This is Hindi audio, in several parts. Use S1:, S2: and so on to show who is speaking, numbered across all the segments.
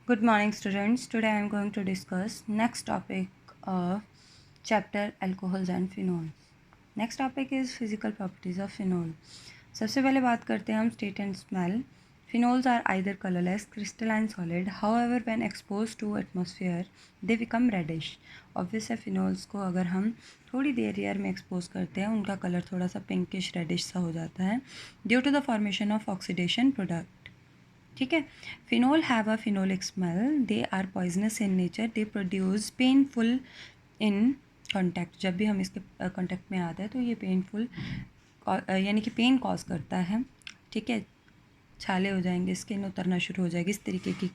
S1: Good morning, students. Today I am going to discuss next topic of chapter alcohols and phenols. Next topic is physical properties of phenol. सबसे पहले बात करते हैं हम state and smell. Phenols are either colorless, crystalline solid. However, when exposed to atmosphere, they become reddish. Obvious है phenols को अगर हम थोड़ी देर एयर में एक्सपोज करते हैं उनका कलर थोड़ा सा पिंकिश रेडिश सा हो जाता है due to the formation of oxidation product. ठीक है. Phenol have a phenolic smell. They are poisonous in nature. They produce painful in contact. जब भी हम इसके कॉन्टैक्ट में आते हैं तो ये पेनफुल यानी कि पेन कॉज करता है. ठीक है. छाले हो जाएंगे, स्किन उतरना शुरू हो जाएगी, इस तरीके की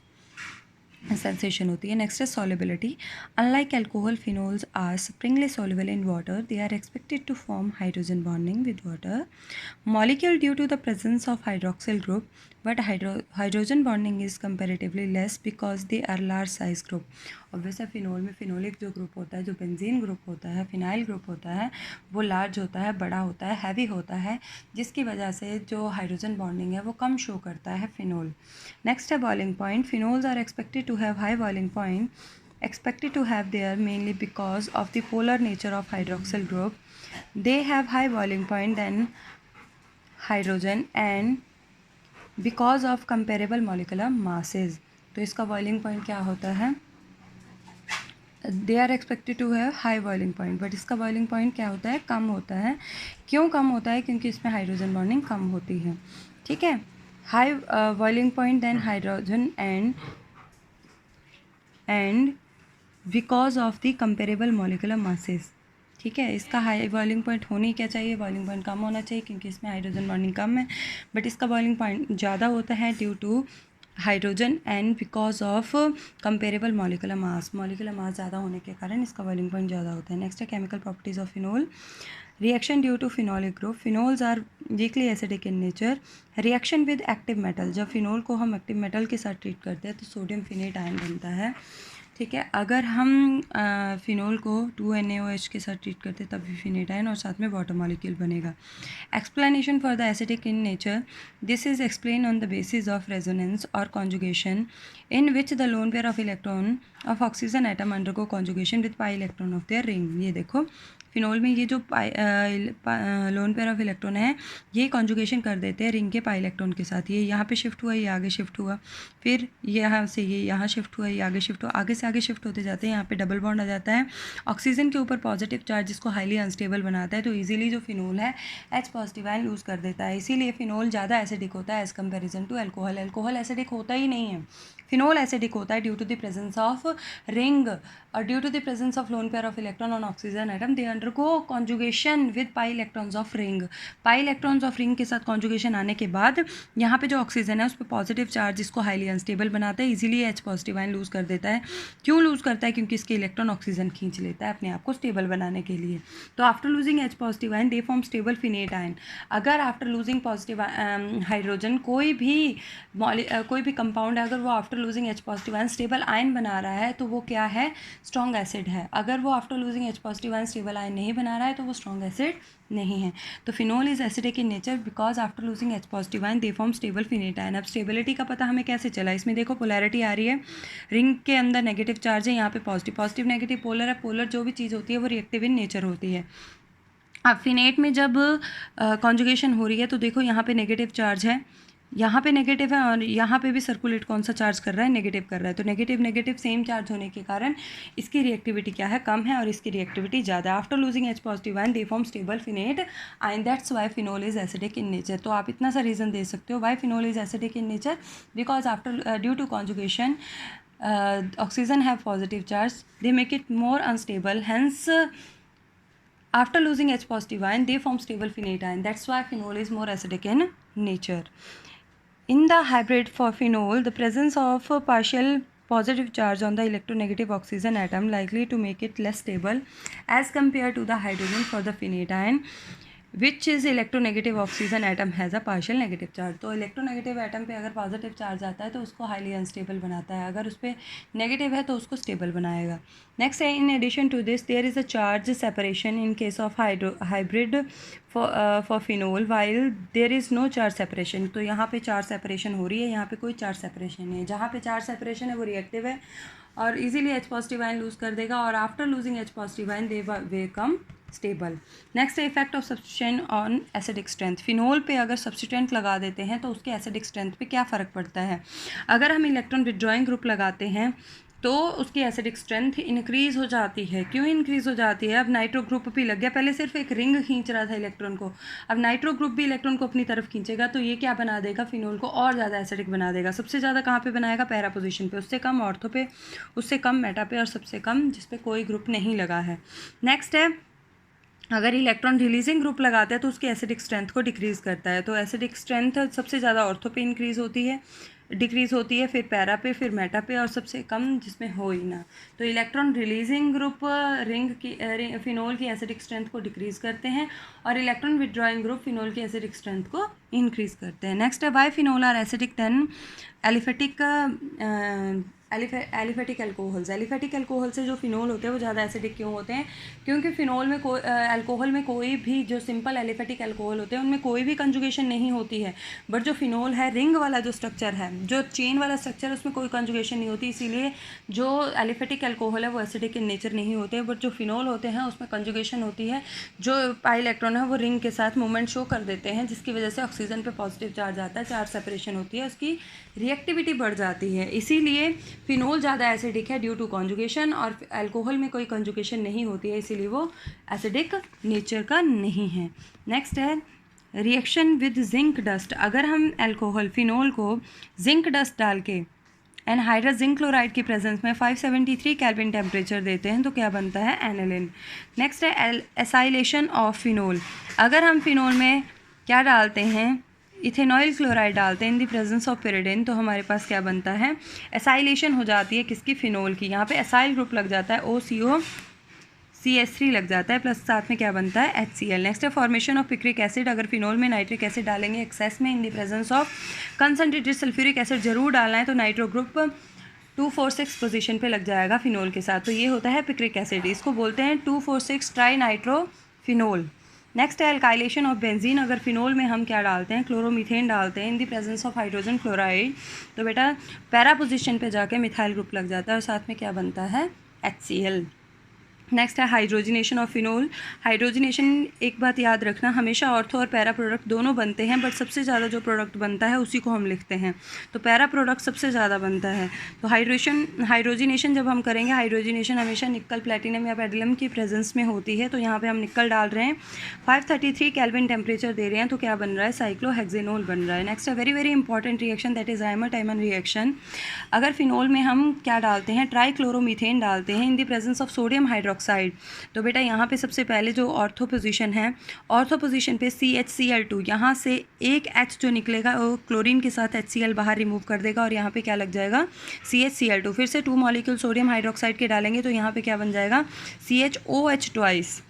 S1: सेंसेशन होती है. नेक्स्ट है solubility. Unlike alcohol, phenols are sparingly soluble in water. They are expected to form hydrogen bonding with water molecule due to the presence of hydroxyl group, but hydrogen bonding is comparatively less because they are large size group. Obvious है फिनोल में फिनोलिक जो ग्रुप होता है, जो बेंजीन ग्रुप होता है, फिनाइल ग्रुप होता है, वो लार्ज होता है, बड़ा होता है, हैवी होता है, जिसकी वजह से जो हाइड्रोजन बॉन्डिंग है वो कम शो करता है फिनोल. नेक्स्ट है boiling point. Phenols are expected to have high boiling point, expected to have there mainly because of the polar nature of hydroxyl group. They have high boiling point than hydrogen and because of comparable molecular masses. तो इसका बॉइलिंग पॉइंट क्या होता है? They are expected to have high boiling point, but इसका बॉइलिंग पॉइंट क्या होता है? कम होता है. क्यों कम होता है? क्योंकि इसमें हाइड्रोजन बॉन्डिंग कम होती है. ठीक है. High boiling point than hydrogen and because of the comparable molecular masses. ठीक है. इसका हाई बॉइलिंग पॉइंट होनी क्या चाहिए? बॉइलिंग पॉइंट कम होना चाहिए क्योंकि इसमें हाइड्रोजन बॉन्डिंग कम है, बट इसका बॉइलिंग पॉइंट ज़्यादा होता है due to hydrogen and because of comparable molecular mass. Molecular mass ज़्यादा होने के कारण इसका बॉइलिंग पॉइंट ज़्यादा होता है. नेक्स्ट है chemical properties of phenol. Reaction due to phenolic group. Phenols are weakly acidic in nature. Reaction with active metal. जब फिनोल को हम एक्टिव मेटल के साथ ट्रीट करते हैं तो सोडियम फिनेट आयन बनता है. ठीक है. अगर हम फिनोल को 2NaOH के साथ ट्रीट करते तब भी फिनेट आयन और साथ में वाटर मॉलिक्यूल बनेगा. Explanation for the acidic in nature. This is explain on the basis of resonance और conjugation in which the lone pair of electron of oxygen atom undergo conjugation with pi electron of their ring. ये देखो फिनोल में ये जो लोन पेयर ऑफ इलेक्ट्रॉन है ये कॉन्जुगेशन कर देते हैं रिंग के पाई इलेक्ट्रॉन के साथ. ये यहाँ पे शिफ्ट हुआ, ये आगे शिफ्ट हुआ, फिर यहाँ से ये यहाँ शिफ्ट हुआ, ये आगे शिफ्ट हुआ, आगे से आगे शिफ्ट होते जाते हैं. यहाँ पे डबल बॉन्ड आ जाता है ऑक्सीजन के ऊपर पॉजिटिव चार्ज, जिसको हाईली अनस्टेबल बनाता है. तो इजीली जो फिनोल है H पॉजिटिव आयन लूज़ कर देता है. इसीलिए फिनोल ज़्यादा एसिडिक होता है as comparison to alcohol. Alcohol acidic होता ही नहीं है, फिनोल एसिडिक होता है due to the presence of ring और due to the presence of lone pair of electron on oxygen atom. They undergo conjugation with pi electrons of ring. Pi electrons of ring के साथ कॉन्जुगेशन आने के बाद यहाँ पे जो ऑक्सीजन है उस पर पॉजिटिव चार्ज, जिसको हाईली अनस्टेबल बनाता है, easily H positive ion lose कर देता है. क्यों लूज़ करता है? क्योंकि इसके इलेक्ट्रॉन ऑक्सीजन खींच लेता है अपने आप को स्टेबल बनाने के लिए. तो after losing H positive ion they form stable phenate ion. अगर आफ्टर लूजिंग पॉजिटिव हाइड्रोजन कोई भी कंपाउंड है, अगर वो after losing H positive ion stable ion बना रहा है तो वो क्या है? स्ट्रॉन्ग एसिड है. अगर वो after losing H positive ion stable ion नहीं बना रहा है तो वो स्ट्रॉन्ग एसिड नहीं है. तो phenol is acidic in nature because after losing H positive ion they form stable phenate ion. अब स्टेबिलिटी का पता हमें कैसे चला? इसमें देखो पोलैरिटी आ रही है, रिंग के अंदर नेगेटिव चार्ज है, यहाँ पे पॉजिटिव नेगेटिव पोलर है. पोलर जो भी चीज़ होती है वो रिएक्टिव इन नेचर होती है. अब फिनेट में जब कॉन्जुगेशन हो रही है तो देखो यहाँ पे नेगेटिव चार्ज है, यहाँ पे नेगेटिव है और यहाँ पे भी सर्कुलेट कौन सा चार्ज कर रहा है? नेगेटिव कर रहा है. तो नेगेटिव सेम चार्ज होने के कारण इसकी रिएक्टिविटी क्या है? कम है और इसकी रिएक्टिविटी ज़्यादा. After losing H positive ion they form stable phenate ion. That's why phenol is acidic in nature. तो आप इतना सा रीज़न दे सकते हो why phenol is acidic in nature. Because after due to conjugation oxygen have positive charge, they make it more unstable, hence after losing H positive ion they form stable finite ion. That's why phenol is more acidic in nature. In the hybrid for phenol, the presence of a partial positive charge on the electronegative oxygen atom likely to make it less stable as compared to the hydrogen for the finite ion. Which is electronegative oxygen atom has a partial negative charge. तो इलेक्ट्रोनेगेटिव एटम पे अगर पॉजिटिव चार्ज आता है तो उसको हाईली अनस्टेबल बनाता है, अगर उस पर नेगेटिव है तो उसको स्टेबल बनाएगा। नेक्स्ट है, in addition to this there is a charge separation in case of hybrid for phenol while there is no charge separation. तो यहाँ पे चार्ज सेपरेशन हो रही है, यहाँ पे कोई चार्ज सेपरेशन नहीं है। जहाँ पे चार्ज सेपरेशन है वो रिएक्टिव है और easily H positive ion lose कर देगा, और after losing H positive ion they become stable. Next है effect of substitution on acidic strength. Phenol पे अगर सब्स्टिट्यूएंट लगा देते हैं तो उसके एसिडिक स्ट्रेंथ पे क्या फ़र्क पड़ता है। अगर हम इलेक्ट्रॉन विड्रॉइंग ग्रुप लगाते हैं तो उसकी एसिडिक स्ट्रेंथ इंक्रीज़ हो जाती है। क्यों इंक्रीज़ हो जाती है? अब नाइट्रो ग्रुप भी लग गया, पहले सिर्फ एक रिंग खींच रहा था इलेक्ट्रॉन को, अब नाइट्रो ग्रुप भी इलेक्ट्रॉन को अपनी तरफ खींचेगा, तो ये क्या बना देगा, फिनोल को और ज़्यादा एसिडिक बना देगा। सबसे ज़्यादा कहाँ पे बनाएगा? पैरा पोजीशन पे, उससे कम ऑर्थो पे, उससे कम मेटा पे, और सबसे कम जिस पे कोई ग्रुप नहीं लगा है। नेक्स्ट है, अगर इलेक्ट्रॉन रिलीजिंग ग्रुप लगाते हैं तो उसकी एसिडिक स्ट्रेंथ को डिक्रीज़ करता है। तो एसिडिक स्ट्रेंथ सबसे ज़्यादा ऑर्थो पे इंक्रीज़ होती है, डिक्रीज़ होती है, फिर पैरा पे, फिर मेटा पे, और सबसे कम जिसमें हो ही ना। तो इलेक्ट्रॉन रिलीजिंग ग्रुप रिंग की फिनोल की एसिडिक स्ट्रेंथ को डिक्रीज़ करते हैं, और इलेक्ट्रॉन विड्रॉइंग ग्रुप फिनोल की एसिडिक स्ट्रेंथ को इंक्रीज़ करते हैं। नेक्स्ट है, why phenol are acidic than aliphatic aliphatic alcohols. Aliphatic alcohol से जो फिनोल होते हैं वो ज़्यादा एसिडिक क्यों होते हैं? क्योंकि फिनोल में अल्कोहल में कोई भी, जो सिंपल एलिफेटिक एल्कोहल होते हैं उनमें कोई भी कंजुगेशन नहीं होती है, बट जो फिनोल है, रिंग वाला जो स्ट्रक्चर है, जो चेन वाला स्ट्रक्चर है, उसमें कोई कंजुगेशन नहीं होती, इसीलिए जो एलिफेटिक एल्कोहल है वो एसिडिक इन नेचर नहीं होते, बट जो फिनोल होते हैं उसमें कंजुगेशन होती है। जो पाई इलेक्ट्रॉन है वो रिंग के साथ मूवमेंट शो कर देते हैं, जिसकी वजह से ऑक्सीजन पे पॉजिटिव चार्ज आता है, चार्ज सेपरेशन होती है, उसकी रिएक्टिविटी बढ़ जाती है। इसीलिए फिनोल ज़्यादा एसिडिक है ड्यू टू कॉन्जुगेशन, और अल्कोहल में कोई कॉन्जुगेशन नहीं होती है, इसीलिए वो एसिडिक नेचर का नहीं है। नेक्स्ट है रिएक्शन विद जिंक डस्ट। अगर हम अल्कोहल फिनोल को जिंक डस्ट डाल के एनहाइड्रस जिंक क्लोराइड की प्रेजेंस में 573 केल्विन टेम्परेचर देते हैं तो क्या बनता है? एनिलिन। नेक्स्ट है एसाइलेशन ऑफ फिनोल। अगर हम फिनोल में क्या डालते हैं? इथेनॉइल क्लोराइड डालते हैं in the presence of pyridine, तो हमारे पास क्या बनता है? एसाइलेशन हो जाती है किसकी? फिनोल की। यहाँ पे एसाइल ग्रुप लग जाता है, OCO-CH3 लग जाता है, प्लस साथ में क्या बनता है? HCl। नेक्स्ट है फॉर्मेशन ऑफ पिक्रिक एसिड। अगर फिनोल में नाइट्रिक एसिड डालेंगे एक्सेस में इन the presence of concentrated sulphuric acid जरूर डालना है, तो नाइट्रो ग्रुप 246 पोजीशन पे लग जाएगा फिनोल के साथ, तो ये होता है पिक्रिक एसिड। इसको बोलते हैं 246 ट्राई नाइट्रोफिनोल। नेक्स्ट है अल्काइलेशन ऑफ बेंजीन। अगर फिनोल में हम क्या डालते हैं? क्लोरोमीथेन डालते हैं in the presence of hydrogen chloride, तो बेटा पैरा पोजीशन पे जाके मिथाइल ग्रुप लग जाता है, और साथ में क्या बनता है? HCl। नेक्स्ट है हाइड्रोजिनेशन ऑफ फिनोल। हाइड्रोजिनेशन, एक बात याद रखना, हमेशा ऑर्थो और पैरा प्रोडक्ट दोनों बनते हैं, बट सबसे ज़्यादा जो प्रोडक्ट बनता है उसी को हम लिखते हैं, तो पैरा प्रोडक्ट सबसे ज़्यादा बनता है। तो हाइड्रोजिनेशन जब हम करेंगे, हाइड्रोजिनेशन हमेशा निकल, प्लेटिनम या पेडिलम की प्रेजेंस में होती है, तो यहाँ पर हम निकल डाल रहे हैं, 533 केल्विन टेम्परेचर दे रहे हैं, तो क्या बन रहा है? साइक्लोहेक्सेनोल बन रहा है। नेक्स्ट है very very important reaction, that is डायमर-टाइमन reaction. अगर फिनोल में हम क्या डालते हैं? ट्राईक्लोरोमीथेन डालते हैं in the presence of sodium hydroxide, तो बेटा यहाँ पे सबसे पहले जो ऑर्थो पोजीशन है, ऑर्थो पोजीशन पे CHCl2, यहाँ से एक H जो निकलेगा वो क्लोरीन के साथ HCl बाहर रिमूव कर देगा, और यहाँ पे क्या लग जाएगा? CHCl2। फिर से 2 मॉलिक्यूल सोडियम हाइड्रोक्साइड के डालेंगे, तो यहाँ पे क्या बन जाएगा? CHOH ट्वाइस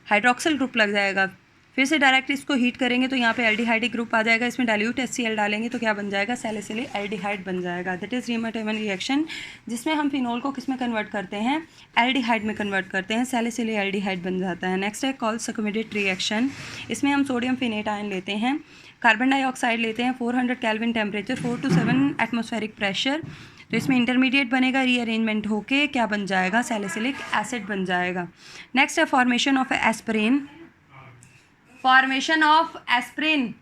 S1: हाइड्रोक्सिल ग्रुप लग जाएगा। फिर से डायरेक्ट इसको हीट करेंगे तो यहाँ पे एल्डिहाइडिक ग्रुप आ जाएगा, इसमें डाइल्यूट HCl डालेंगे तो क्या बन जाएगा? सैलिसिलिक एल्डिहाइड बन जाएगा। दैट इज़ डायमर-टाइमन रिएक्शन, जिसमें हम फिनोल को किस में कन्वर्ट करते हैं? एल्डिहाइड में कन्वर्ट करते हैं, सैलिसिलिक एल्डिहाइड बन जाता है। नेक्स्ट है कॉल्सकमिडेट रिएक्शन। इसमें हम सोडियम फिनेट आयन लेते हैं, कार्बन डाइऑक्साइड लेते हैं, 400 kelvin temperature, 4 to 7 atmospheric pressure, तो इसमें इंटरमीडिएट बनेगा, रीअरेंजमेंट होके क्या बन जाएगा? सैलिसिलिक एसिड बन जाएगा। नेक्स्ट है formation of aspirin. Formation of aspirin,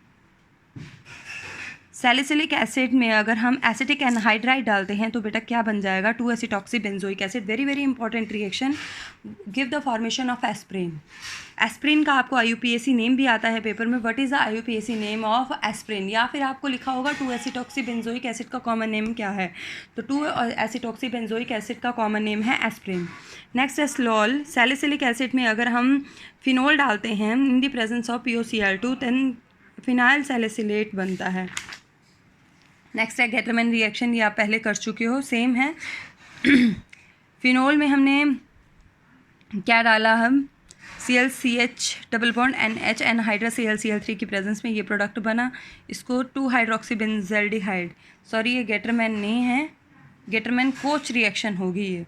S1: salicylic acid में अगर हम एसिटिक एनहाइड्राइड डालते हैं तो बेटा क्या बन जाएगा? Two acetoxy benzoic acid. Very very important reaction, give the formation of aspirin. Aspirin का आपको IUPAC नेम भी आता है पेपर में, what is the IUPAC name of aspirin? या फिर आपको लिखा होगा 2-एसिटॉक्सी बेंजोइक एसिड का कॉमन नेम क्या है, तो 2-एसिटॉक्सी बेंजोइक एसिड का कॉमन नेम है एस्पिरिन। नेक्स्ट है स्लॉल। सैलिसिलिक एसिड में अगर हम फिनोल डालते हैं in the presence of POCl2, then phenyl salicylate बनता है। नेक्स्ट है गेटरमैन रिएक्शन, ये आप पहले कर चुके हो, सेम है। फिनोल में हमने क्या डाला? हम ClCH double bond NH anhydrous ClCl3 की प्रेजेंस में ये प्रोडक्ट बना। इसको 2 हाइड्रोक्सीबेंजल्डिहाइड, सॉरी ये गेटरमैन नहीं है, गेटरमैन कोच रिएक्शन होगी ये,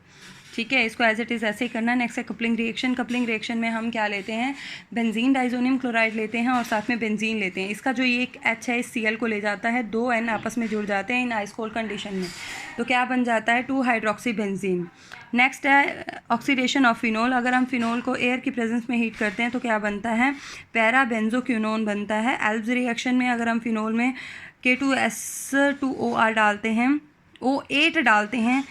S1: ठीक है। इसको एज इट इज़ ऐसे ही करना है। नेक्स्ट है कपलिंग रिएक्शन। कपलिंग रिएक्शन में हम क्या लेते हैं, बेंजीन डाइजोनियम क्लोराइड लेते हैं और साथ में बेंजीन लेते हैं। इसका जो ये एक H है इस Cl को ले जाता है, 2 N आपस में जुड़ जाते हैं इन आइस कोल्ड कंडीशन में, तो क्या बन जाता है 2 हाइड्रोक्सी बेंजीन। नेक्स्ट है ऑक्सीडेशन ऑफ फिनोल। अगर हम फिनोल को एयर की प्रेजेंस में हीट करते हैं तो क्या बनता है, पैरा बेंजोक्विनोन बनता है। एल्ब्स रिएक्शन में अगर हम फिनोल में K2S2OR डालते हैं, O8 डालते हैं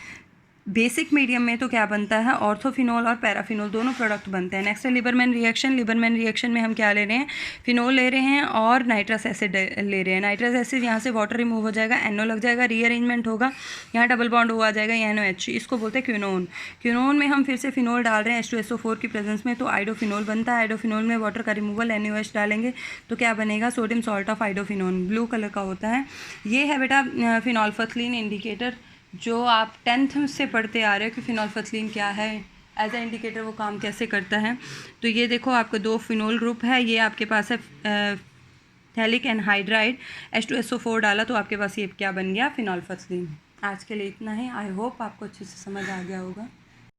S1: बेसिक मीडियम में, तो क्या बनता है, ऑर्थोफिनोल और पैराफिनोल दोनों प्रोडक्ट बनते हैं। नेक्स्ट है लिबरमैन रिएक्शन। लिबरमैन रिएक्शन में हम क्या ले रहे हैं, फिनोल ले रहे हैं और नाइट्रस एसिड ले रहे हैं। नाइट्रस एसिड यहाँ से वाटर रिमूव हो जाएगा, NO लग जाएगा, रीअरेंजमेंट होगा, यहाँ डबल बॉन्ड हो आ जाएगा NOH, इसको बोलते हैं क्विनोन। क्विनोन में हम फिर से फिनोल डाल रहे हैं H2SO4 की प्रेजेंस में, तो आइडोफिनोल बनता है। आइडोफिनोल में वाटर का रिमूवल, NaOH डालेंगे तो क्या बनेगा, sodium salt of iodophenone, blue colour का होता है। ये है बेटा फिनोल्फथलीन इंडिकेटर, जो आप 10th से पढ़ते आ रहे हो कि फिनोल्फथलीन क्या है, एज ए इंडिकेटर वो काम कैसे करता है। तो ये देखो आपको 2 फिनोल ग्रुप है, ये आपके पास है थैलिक एनहाइड्राइड, H2SO4 डाला तो आपके पास ये क्या बन गया, फिनोल्फथलीन। आज के लिए इतना ही। आई होप आपको अच्छे से समझ आ गया होगा।